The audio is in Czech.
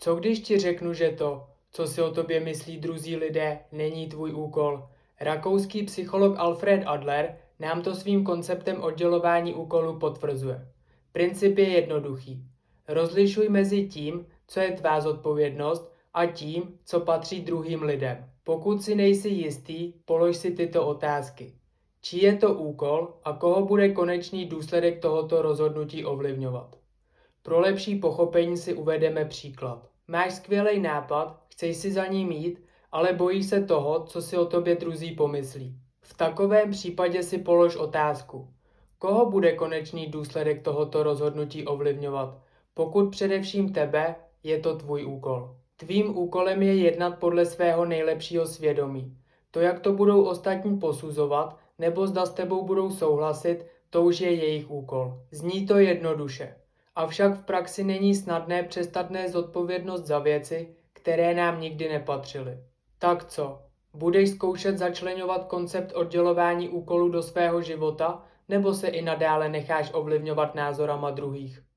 Co když ti řeknu, že to, co si o tobě myslí druzí lidé, není tvůj úkol? Rakouský psycholog Alfred Adler nám to svým konceptem oddělování úkolů potvrzuje. Princip je jednoduchý. Rozlišuj mezi tím, co je tvá zodpovědnost, a tím, co patří druhým lidem. Pokud si nejsi jistý, polož si tyto otázky. Čí je to úkol a koho bude konečný důsledek tohoto rozhodnutí ovlivňovat? Pro lepší pochopení si uvedeme příklad. Máš skvělý nápad, chceš si za ním jít, ale bojíš se toho, co si o tobě druzí pomyslí. V takovém případě si polož otázku. Koho bude konečný důsledek tohoto rozhodnutí ovlivňovat? Pokud především tebe, je to tvůj úkol. Tvým úkolem je jednat podle svého nejlepšího svědomí. To, jak to budou ostatní posuzovat, nebo zda s tebou budou souhlasit, to už je jejich úkol. Zní to jednoduše. Avšak v praxi není snadné přestat nést zodpovědnost za věci, které nám nikdy nepatřily. Tak co? Budeš zkoušet začleňovat koncept oddělování úkolů do svého života, nebo se i nadále necháš ovlivňovat názorama druhých?